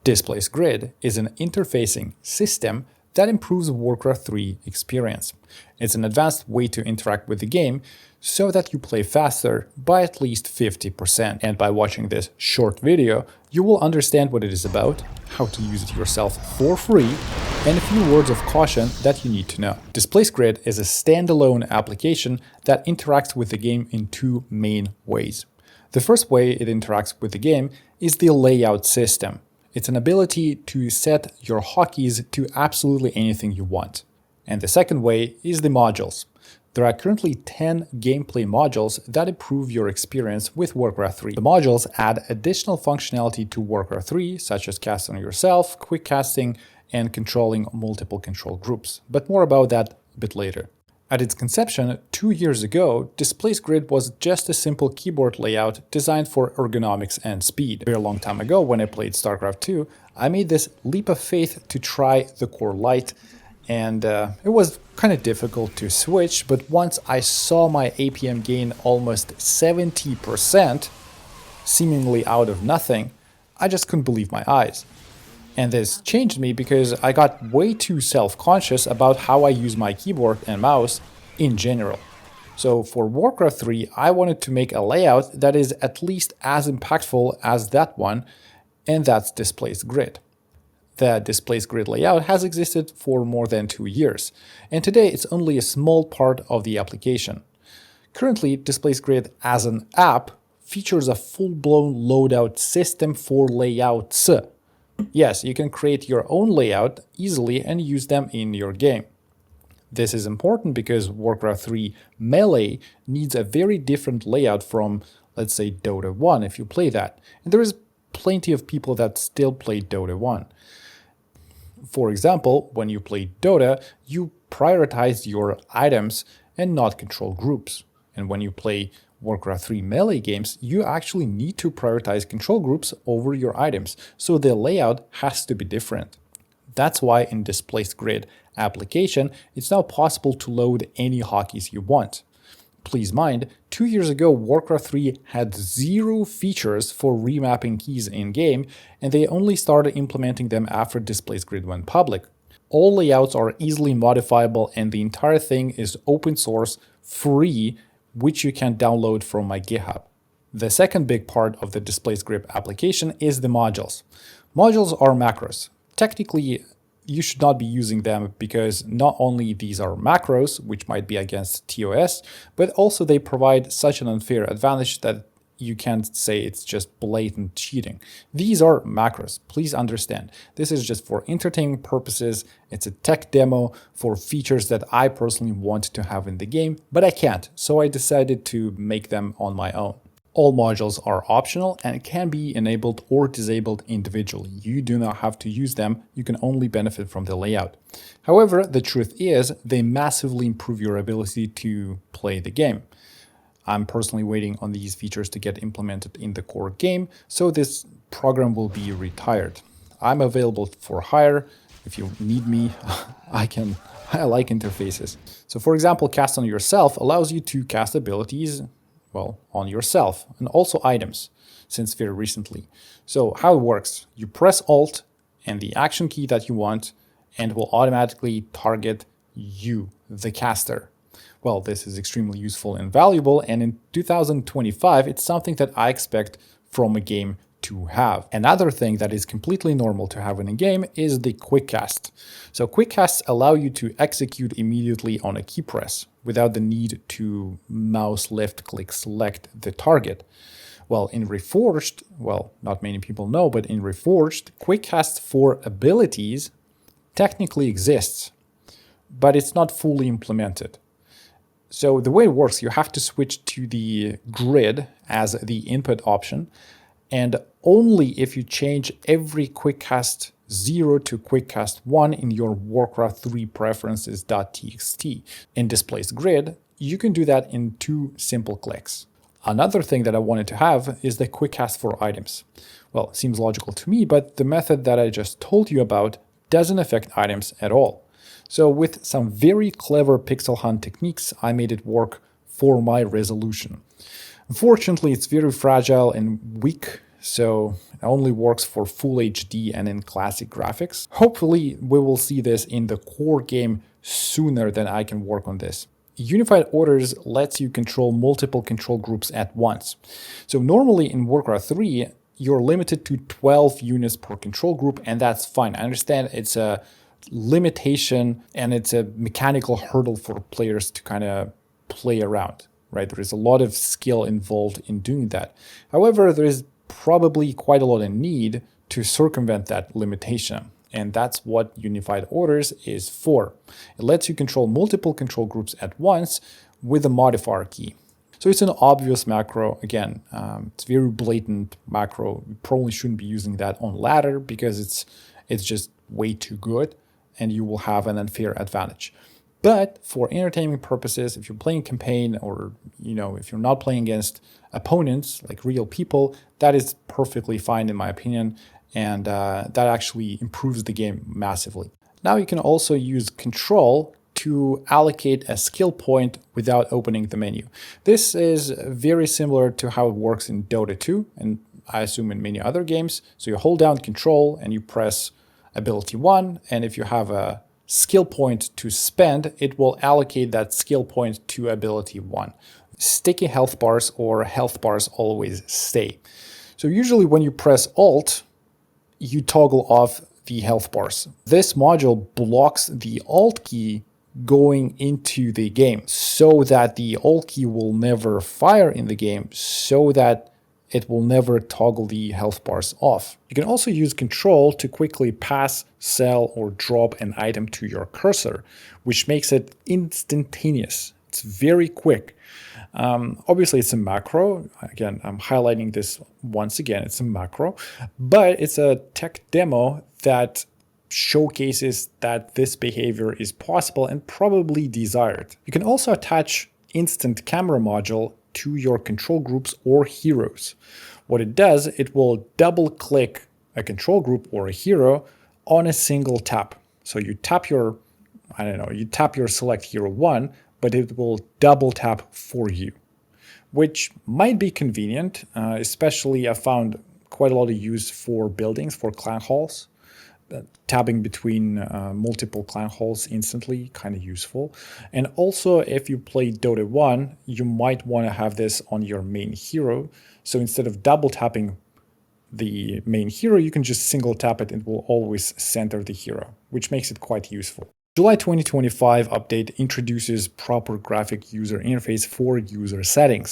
Displaced Grid is an interfacing system that improves Warcraft 3 experience. It's an advanced way to interact with the game so that you play faster by at least 50%. And by watching this short video, you will understand what it is about, how to use it yourself for free, and a few words of caution that you need to know. Displaced Grid is a standalone application that interacts with the game in two main ways. The first way it interacts with the game is the layout system. It's an ability to set your hotkeys to absolutely anything you want. And the second way is the modules. There are currently 10 gameplay modules that improve your experience with Warcraft 3. The modules add additional functionality to Warcraft 3, such as casting yourself, quick casting, and controlling multiple control groups. But more about that a bit later. At its conception 2 years ago, Displaced Grid was just a simple keyboard layout designed for ergonomics and speed. A very long time ago, when I played StarCraft 2, I made this leap of faith to try the Core Lite, and it was kind of difficult to switch, but once I saw my APM gain almost 70%, seemingly out of nothing, I just couldn't believe my eyes. And this changed me because I got way too self-conscious about how I use my keyboard and mouse in general. So for Warcraft 3, I wanted to make a layout that is at least as impactful as that one, and that's Displaced Grid. The Displaced Grid layout has existed for more than 2 years, and today it's only a small part of the application. Currently, Displaced Grid as an app features a full-blown loadout system for layouts. Yes, you can create your own layout easily and use them in your game. This is important because Warcraft 3 Melee needs a very different layout from, let's say, Dota 1 if you play that. And there is plenty of people that still play Dota 1. For example, when you play Dota, you prioritize your items and not control groups. And when you play Warcraft 3 Melee games, you actually need to prioritize control groups over your items, so the layout has to be different. That's why in Displaced Grid application, it's now possible to load any hotkeys you want. Please mind, 2 years ago Warcraft 3 had 0 features for remapping keys in-game, and they only started implementing them after Displaced Grid went public. All layouts are easily modifiable and the entire thing is open source, free, which you can download from my GitHub. The second big part of the Displaced Grid application is the modules. Modules are macros. Technically, you should not be using them because not only these are macros, which might be against TOS, but also they provide such an unfair advantage that you can't say it's just blatant cheating. These are macros, please understand. This is just for entertainment purposes. It's a tech demo for features that I personally want to have in the game, but I can't, so I decided to make them on my own. All modules are optional and can be enabled or disabled individually. You do not have to use them, you can only benefit from the layout. However, the truth is, they massively improve your ability to play the game. I'm personally waiting on these features to get implemented in the core game, so this program will be retired. I'm available for hire. If you need me, I like interfaces. So for example, Cast on Yourself allows you to cast abilities, well, on yourself, and also items, since very recently. So how it works, you press Alt and the action key that you want, and it will automatically target you, the caster. Well, this is extremely useful and valuable, and in 2025, it's something that I expect from a game to have. Another thing that is completely normal to have in a game is the quick cast. So quick casts allow you to execute immediately on a key press without the need to mouse left click select the target. Well, in Reforged, well, not many people know, but in Reforged, quick cast for abilities technically exists, but it's not fully implemented. So the way it works, you have to switch to the grid as the input option, and only if you change every quick cast 0 to quick cast 1 in your Warcraft 3 preferences.txt in Displaced Grid, you can do that in 2 simple clicks. Another thing that I wanted to have is the quick cast for items. Well, it seems logical to me, but the method that I just told you about doesn't affect items at all. So with some very clever pixel hunt techniques, I made it work for my resolution. Unfortunately, it's very fragile and weak, so it only works for full HD and in classic graphics. Hopefully we will see this in the core game sooner than I can work on this. Unified Orders lets you control multiple control groups at once. So normally in Warcraft 3, you're limited to 12 units per control group, and that's fine. I understand it's a limitation and it's a mechanical hurdle for players to kind of play around, right? There is a lot of skill involved in doing that. However, there is probably quite a lot of need to circumvent that limitation. And that's what Unified Orders is for. It lets you control multiple control groups at once with a modifier key. So it's an obvious macro. Again, it's very blatant macro. You probably shouldn't be using that on ladder because it's just way too good and you will have an unfair advantage. But for entertainment purposes, if you're playing campaign or if you're not playing against opponents like real people, that is perfectly fine in my opinion. And that actually improves the game massively. Now you can also use control to allocate a skill point without opening the menu. This is very similar to how it works in Dota 2, and I assume in many other games. So you hold down control and you press ability 1, and if you have a skill point to spend, it will allocate that skill point to ability 1. Sticky health bars or health bars always stay. So usually when you press Alt, you toggle off the health bars. This module blocks the Alt key going into the game so that the Alt key will never fire in the game, so that it will never toggle the health bars off. You can also use control to quickly pass, sell, or drop an item to your cursor, which makes it instantaneous. It's very quick. Obviously, it's a macro. Again, I'm highlighting this once again. It's a macro, but it's a tech demo that showcases that this behavior is possible and probably desired. You can also attach instant camera module to your control groups or heroes. What it does, it will double click a control group or a hero on a single tap. So you tap your, you tap your select hero 1, but it will double tap for you, which might be convenient, especially I found quite a lot of use for buildings, for clan halls. Tabbing between multiple clan halls instantly, kind of useful. And also, if you play Dota 1, you might want to have this on your main hero. So instead of double tapping the main hero, you can just single tap it and it will always center the hero, which makes it quite useful. July 2025 update introduces proper graphic user interface for user settings.